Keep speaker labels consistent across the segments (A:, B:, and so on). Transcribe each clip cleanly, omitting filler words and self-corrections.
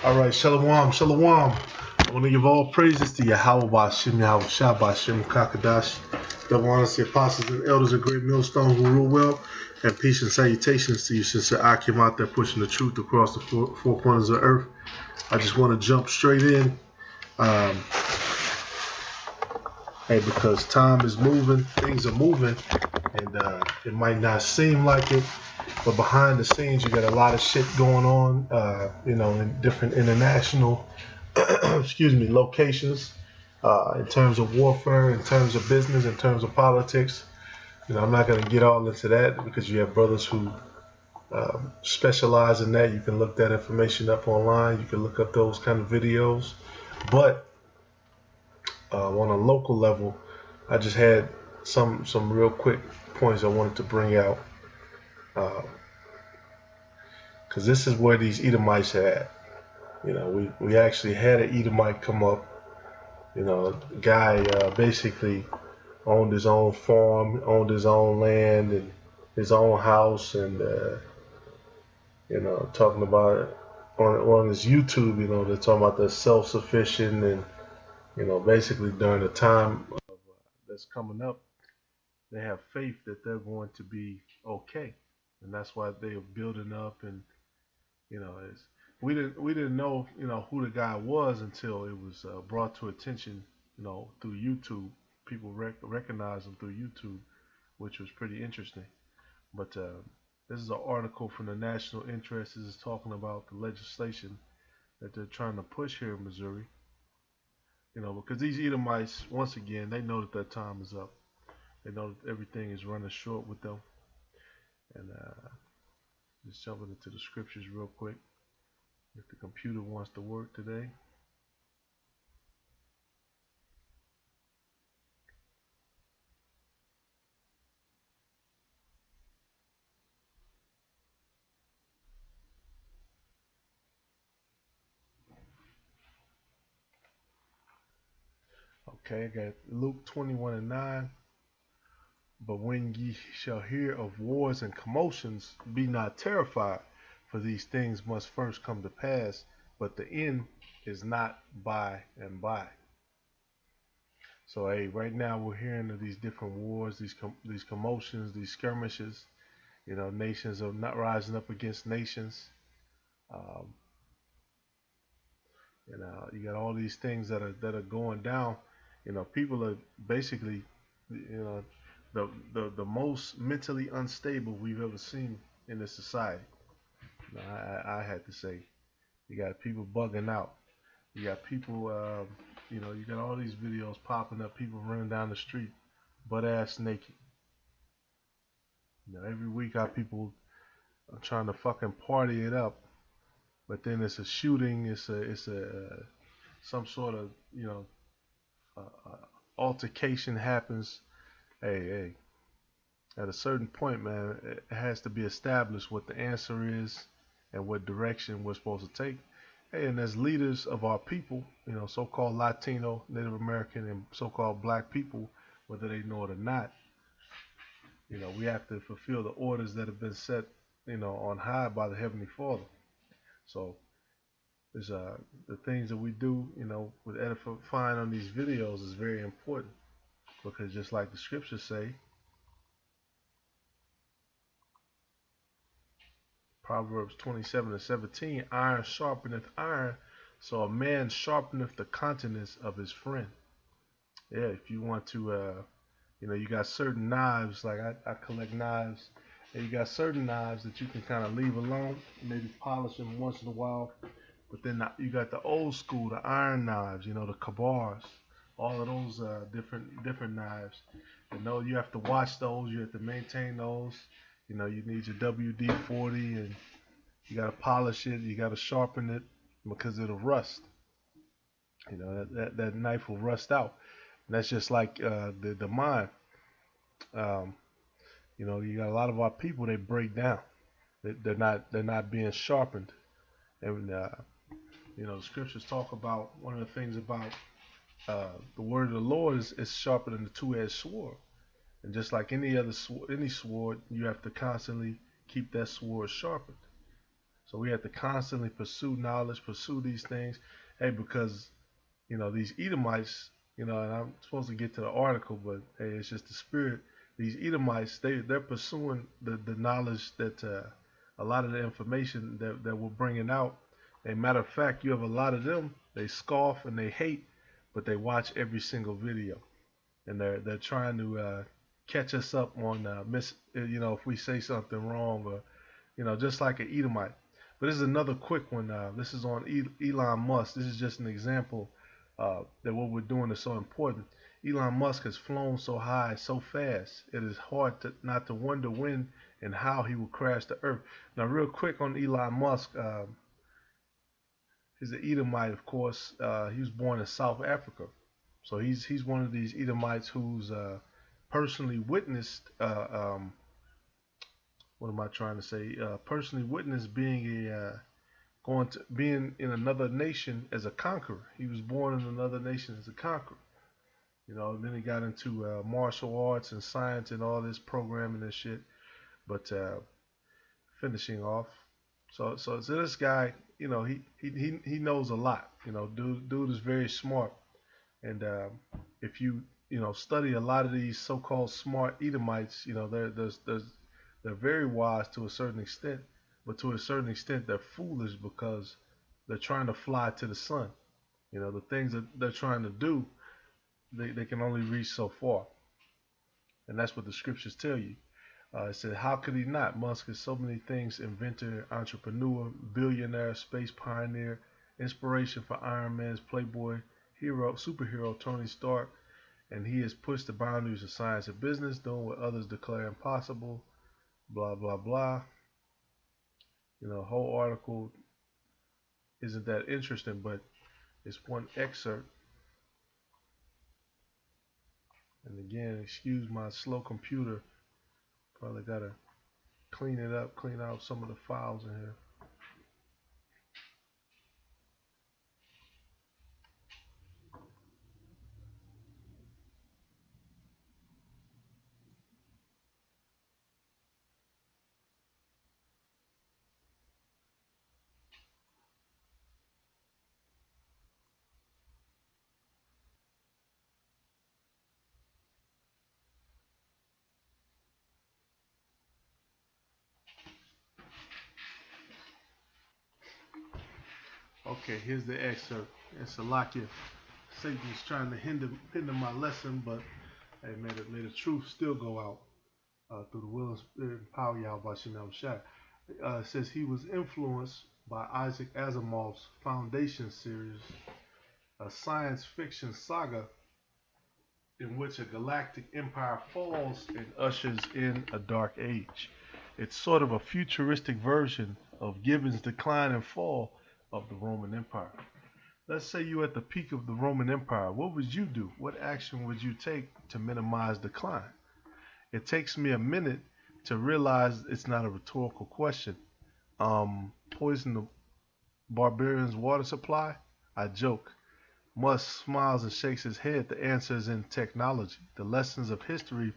A: All right, Shalom, Shalom. I want to give all praises to Yahweh Bashim, Yahweh Shabashim, Kakadash. Double honors to the apostles and elders of Great Millstone who rule well. And peace and salutations to you, sincere Akim out there pushing the truth across the four corners of the earth. I just want to jump straight in. Because time is moving, things are moving, and it might not seem like it, but behind the scenes you got a lot of shit going on, in different international, locations, in terms of warfare, in terms of business, in terms of politics. I'm not going to get all into that because you have brothers who specialize in that. You can look that information up online. You can look up those kind of videos, but on a local level, I just had some real quick points I wanted to bring out, because this is where these Edomites are at. We actually had an Edomite come up. A guy basically owned his own farm, owned his own land and his own house, and talking about it on his YouTube. They're talking about the self-sufficient and basically during the time that's coming up, they have faith that they're going to be okay, and that's why they are building up. And we didn't know who the guy was until it was brought to attention through YouTube. People recognize him through YouTube, which was pretty interesting. But this is an article from the National Interest. This is talking about the legislation that they're trying to push here in Missouri. Because these Edomites, once again, they know that their time is up. They know that everything is running short with them. And just jumping into the scriptures real quick. If the computer wants to work today. Okay, I got Luke 21:9. But when ye shall hear of wars and commotions, be not terrified, for these things must first come to pass, but the end is not by and by. So, right now we're hearing of these different wars, these commotions, these skirmishes. Nations are not rising up against nations. You got all these things that are going down. People are basically, the most mentally unstable we've ever seen in this society. I had to say, you got people bugging out. You got people, you got all these videos popping up, people running down the street, butt ass naked. Every week our people are trying to fucking party it up, but then it's a shooting, it's some sort of altercation happens. Hey, at a certain point, man, it has to be established what the answer is and what direction we're supposed to take. Hey, and as leaders of our people, so-called Latino, Native American, and so-called black people, whether they know it or not, we have to fulfill the orders that have been set, on high by the Heavenly Father. So there's the things that we do, with edifying on these videos is very important, because just like the scriptures say, Proverbs 27:17, iron sharpeneth iron, so a man sharpeneth the countenance of his friend. Yeah, if you want to, you got certain knives, like I collect knives, and you got certain knives that you can kind of leave alone, maybe polish them once in a while. But then you got the old school, the iron knives, the Kabars, all of those different knives. You have to watch those, you have to maintain those. You need your WD-40, and you got to polish it, you got to sharpen it, because it'll rust. That knife will rust out. And that's just like the mind. You got a lot of our people, they break down. They're not being sharpened. And the scriptures talk about, one of the things about the word of the Lord is sharper than the two-edged sword. And just like any sword, you have to constantly keep that sword sharpened. So we have to constantly pursue knowledge, pursue these things. Hey, because these Edomites, and I'm supposed to get to the article, but hey, it's just the spirit. These Edomites, they're pursuing the knowledge that a lot of the information that we're bringing out. A matter of fact, you have a lot of them. They scoff and they hate, but they watch every single video, and they're trying to catch us up on if we say something wrong, or just like an Edomite. But this is another quick one. This is on Elon Musk. This is just an example that what we're doing is so important. Elon Musk has flown so high so fast, it is hard not to wonder when and how he will crash the earth. Now, real quick on Elon Musk, he's an Edomite, of course. He was born in South Africa, so he's one of these Edomites who's personally witnessed. What am I trying to say? Personally witnessed being being in another nation as a conqueror. He was born in another nation as a conqueror. Then he got into martial arts and science and all this programming and shit. But finishing off, so this guy, he knows a lot. Dude is very smart, and if you study a lot of these so-called smart Edomites, they're very wise to a certain extent, but to a certain extent they're foolish because they're trying to fly to the sun. The things that they're trying to do, they can only reach so far, and that's what the scriptures tell you. It said, how could he not? Musk is so many things: inventor, entrepreneur, billionaire, space pioneer, inspiration for Iron Man's Playboy hero, superhero Tony Stark, and he has pushed the boundaries of science and business, doing what others declare impossible. Blah blah blah. Whole article isn't that interesting, but it's one excerpt. And again, excuse my slow computer. Probably gotta clean it up, clean out some of the files in here. Okay, here's the excerpt. It's Salakia. Satan's trying to hinder my lesson, but hey, may the truth still go out through the will and spirit and power Yahweh Shem Shai. It says he was influenced by Isaac Asimov's Foundation series, a science fiction saga in which a galactic empire falls and ushers in a dark age. It's sort of a futuristic version of Gibbon's Decline and Fall of the Roman Empire. Let's say you're at the peak of the Roman Empire. What would you do? What action would you take to minimize decline? It takes me a minute to realize it's not a rhetorical question. Poison the barbarians' water supply? I joke. Musk smiles and shakes his head. The answer is in technology. The lessons of history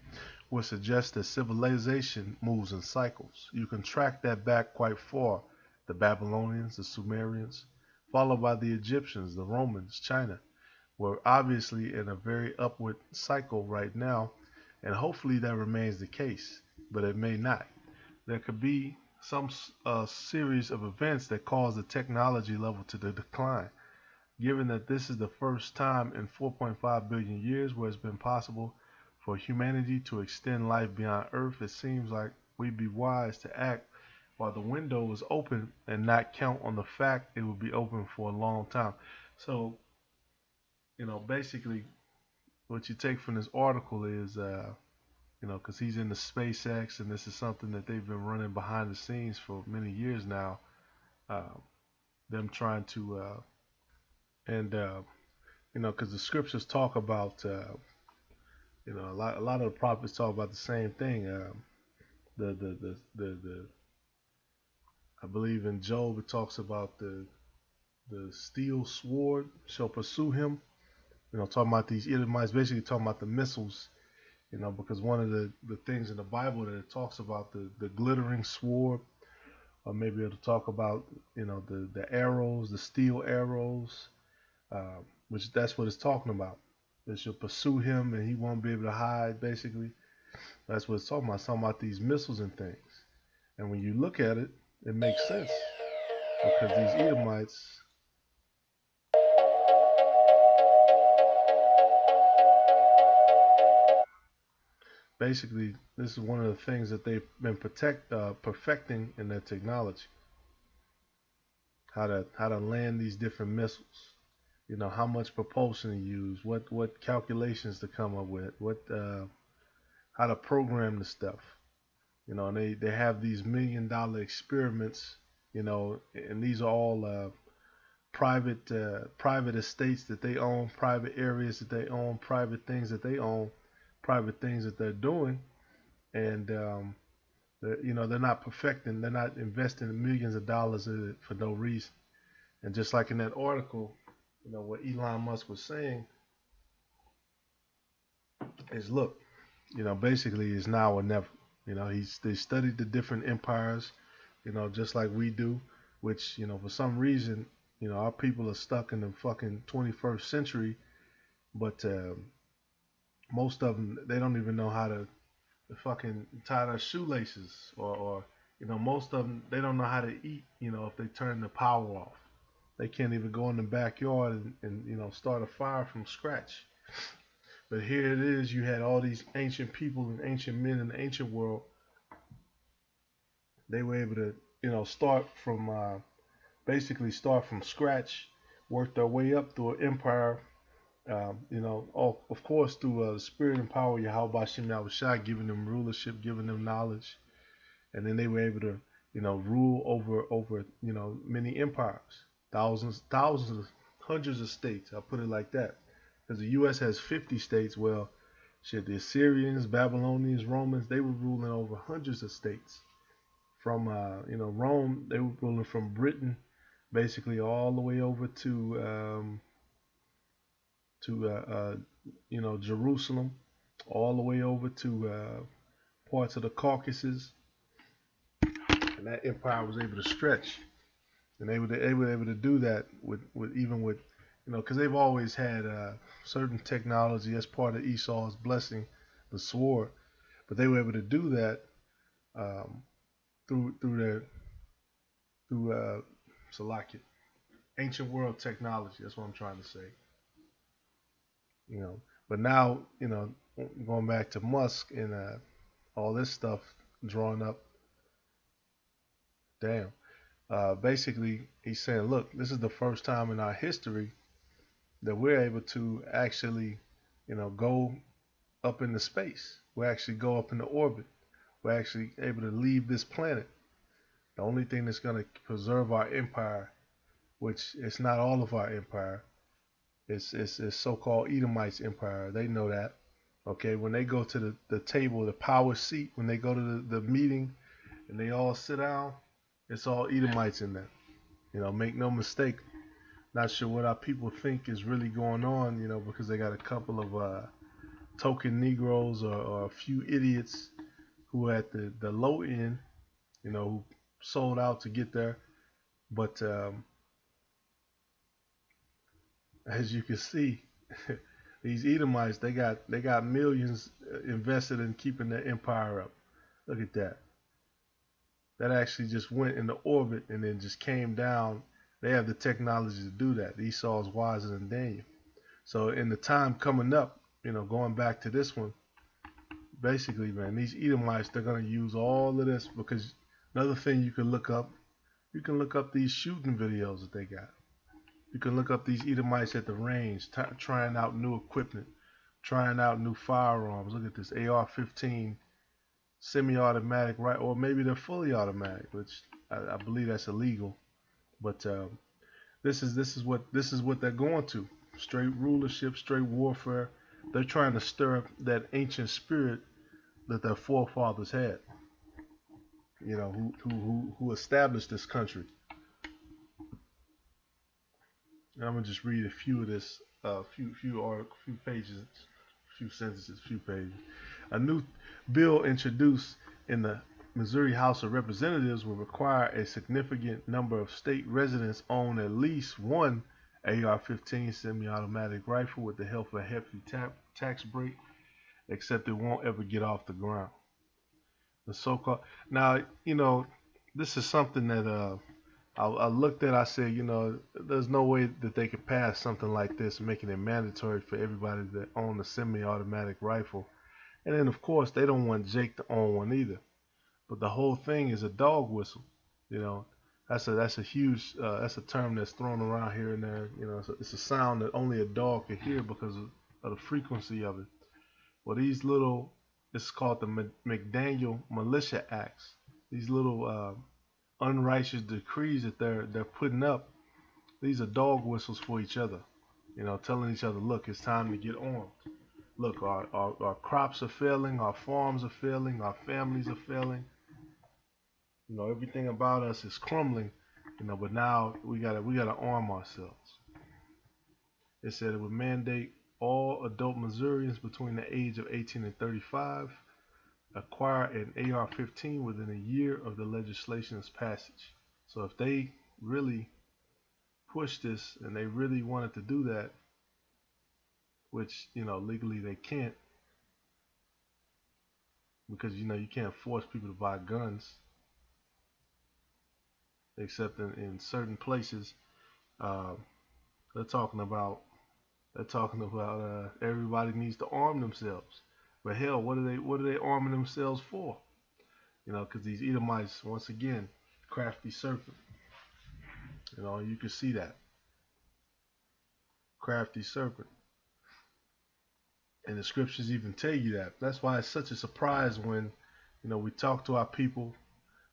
A: would suggest that civilization moves in cycles. You can track that back quite far. The Babylonians, the Sumerians, followed by the Egyptians, the Romans, China. We're obviously in a very upward cycle right now, and hopefully that remains the case, but it may not. There could be some series of events that cause the technology level to decline. Given that this is the first time in 4.5 billion years where it's been possible for humanity to extend life beyond Earth, it seems like we'd be wise to act while the window is open and not count on the fact it will be open for a long time. So, basically what you take from this article is, because he's in the SpaceX, and this is something that they've been running behind the scenes for many years now, them trying to, because the scriptures talk about, a lot of the prophets talk about the same thing. I believe in Job it talks about the steel sword shall pursue him. Talking about these Edomites, basically talking about the missiles. Because one of the things in the Bible that it talks about the glittering sword, or maybe it'll talk about the arrows, the steel arrows, which that's what it's talking about. That she'll pursue him and he won't be able to hide. Basically, that's what it's talking about. It's talking about these missiles and things. And when you look at it, it makes sense because these Edomites, basically, this is one of the things that they've been perfecting in their technology. How to land these different missiles. How much propulsion to use, what calculations to come up with, what how to program the stuff. And they have these $1 million experiments. And these are all private estates that they own, private areas that they own, private things that they own, private things that they're doing, and they're not perfecting, they're not investing millions of dollars in it for no reason. And just like in that article, what Elon Musk was saying is, look, basically it's now or never. They studied the different empires, just like we do, which for some reason, our people are stuck in the fucking 21st century, but most of them, they don't even know how to fucking tie their shoelaces, or most of them, they don't know how to eat, if they turn the power off. They can't even go in the backyard and start a fire from scratch. But here it is, you had all these ancient people and ancient men in the ancient world. They were able to, basically start from scratch, work their way up through an empire. Of course, through the spirit and power of Yahweh Shem Yahushua, giving them rulership, giving them knowledge, and then they were able to, rule over many empires, thousands, hundreds of states. I'll put it like that, because the U.S. has 50 states. Well, shit, the Assyrians, Babylonians, Romans, they were ruling over hundreds of states. From Rome, they were ruling from Britain, basically all the way over to Jerusalem, all the way over to parts of the Caucasus, and that empire was able to stretch, and they were able to do that with because they've always had certain technology as part of Esau's blessing, the sword, but they were able to do that through Salakia, ancient world technology. That's what I'm trying to say. But now, going back to Musk and all this stuff drawn up, damn. Basically, he's saying, look, this is the first time in our history that we're able to actually, go up into space. We actually go up into orbit. We're actually able to leave this planet. The only thing that's going to preserve our empire, which it's not all of our empire, it's so-called Edomites empire. They know that. Okay, when they go to the table, the power seat, when they go to the meeting and they all sit down, it's all Edomites in there. Make no mistake. Not sure what our people think is really going on, because they got a couple of token Negroes or a few idiots who are at the low end, who sold out to get there. But as you can see, these Edomites, they got millions invested in keeping their empire up. Look at that. That actually just went into orbit and then just came down. They have the technology to do that. Esau is wiser than Daniel. So in the time coming up, going back to this one, basically, man, these Edomites, they're going to use all of this, because another thing you can look up these shooting videos that they got. You can look up these Edomites at the range, trying out new equipment, trying out new firearms. Look at this AR-15 semi-automatic, right? Or maybe they're fully automatic, which I believe that's illegal. But this is what they're going to. Straight rulership, straight warfare. They're trying to stir up that ancient spirit that their forefathers had. Who established this country. And I'm gonna just read a few of this, few pages, few sentences, few pages. A new bill introduced in the Missouri House of Representatives will require a significant number of state residents own at least one AR-15 semi-automatic rifle with the help of a hefty tax break, except it won't ever get off the ground. The so-called now, this is something that I looked at. I said, there's no way that they could pass something like this, making it mandatory for everybody that own a semi-automatic rifle. And then, of course, they don't want Jake to own one either. But the whole thing is a dog whistle. You know, that's a huge that's a term that's thrown around here and there. It's a sound that only a dog can hear because of the frequency of it. Well, these little, it's called the McDaniel Militia Acts. These little unrighteous decrees that they're putting up. These are dog whistles for each other. Telling each other, look, it's time to get armed. Look, our crops are failing, our farms are failing, our families are failing. Everything about us is crumbling. But now we gotta arm ourselves. It said it would mandate all adult Missourians between the age of 18 and 35 acquire an AR-15 within a year of the legislation's passage. So if they really push this and they really wanted to do that, which legally they can't, because you can't force people to buy guns, except in certain places. They're talking about everybody needs to arm themselves. But hell, what are they arming themselves for? Because these Edomites, once again, crafty serpent. You can see that crafty serpent, and the scriptures even tell you that. That's why it's such a surprise when we talk to our people.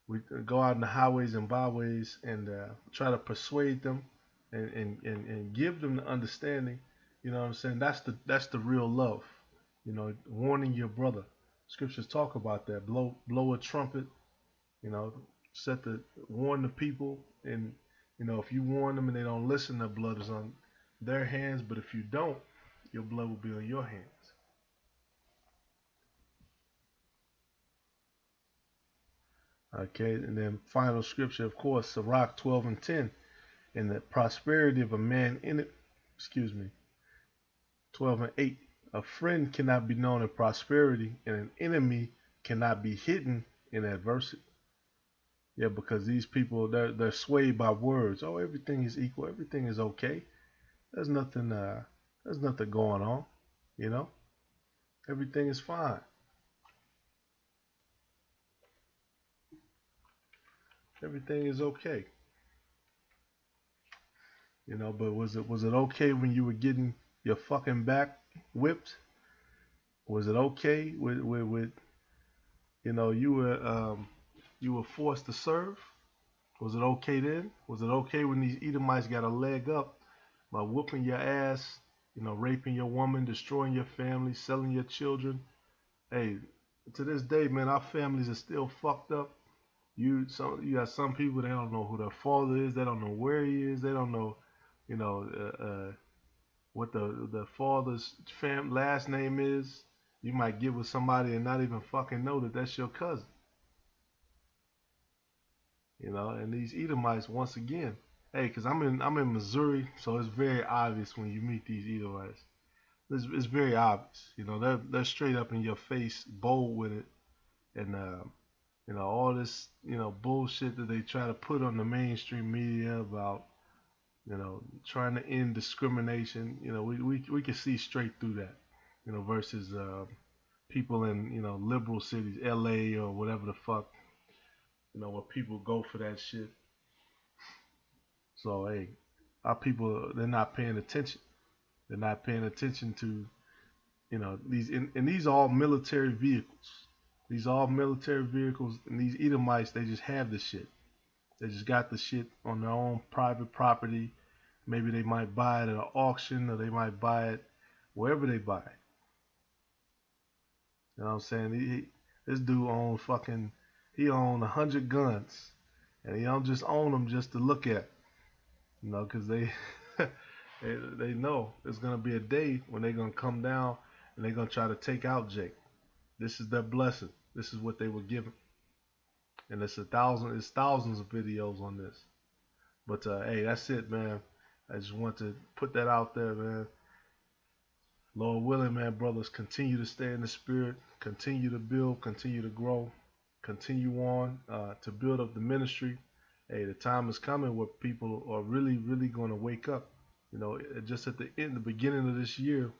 A: We go out in the highways and byways and try to persuade them and give them the understanding. You know what I'm saying? That's the real love. Warning your brother. Scriptures talk about that. Blow a trumpet. Warn the people. And if you warn them and they don't listen, their blood is on their hands. But if you don't, your blood will be on your hands. Okay, and then final scripture, of course, Sirach 12 and 10. And the prosperity of a man in it, 12 and 8. A friend cannot be known in prosperity, and an enemy cannot be hidden in adversity. Yeah, because these people, they're swayed by words. Oh, everything is equal. Everything is okay. There's nothing going on. Everything is fine. Everything is okay. But was it okay when you were getting your fucking back whipped? Was it okay with you were forced to serve? Was it okay then? Was it okay when these Edomites got a leg up by whooping your ass, raping your woman, destroying your family, selling your children? Hey, to this day, man, our families are still fucked up. You got some people, they don't know who their father is, they don't know where he is, they don't know, what the father's last name is. You might get with somebody and not even fucking know that that's your cousin. And these Edomites, once again, hey, because I'm in Missouri, so it's very obvious when you meet these Edomites. It's very obvious. They're straight up in your face, bold with it, and all this bullshit that they try to put on the mainstream media about trying to end discrimination. We can see straight through that. Versus people in liberal cities, LA or whatever the fuck. Where people go for that shit. So hey, our people, they're not paying attention. They're not paying attention to these, and these are all military vehicles. These are all military vehicles, and these Edomites, they just have the shit. They just got the shit on their own private property. Maybe they might buy it at an auction, or they might buy it wherever they buy it. You know what I'm saying? This dude he owned 100 guns, and he don't just own them just to look at, because they they know there's gonna be a day when they're gonna come down and they're gonna try to take out Jake. This is their blessing. This is what they were given. and it's thousands of videos on this. But hey, that's it, man. I just want to put that out there, man. Lord willing, man, brothers, continue to stay in the spirit, continue to build, continue to grow, continue on to build up the ministry. Hey, the time is coming where people are really, really going to wake up. You know, just at the beginning of this year,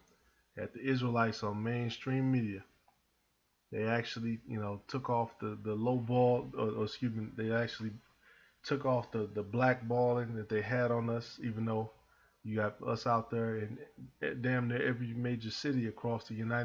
A: at the Israelites on mainstream media, they actually, took off the low ball, or excuse me, they actually took off the blackballing that they had on us, even though you got us out there in damn near every major city across the United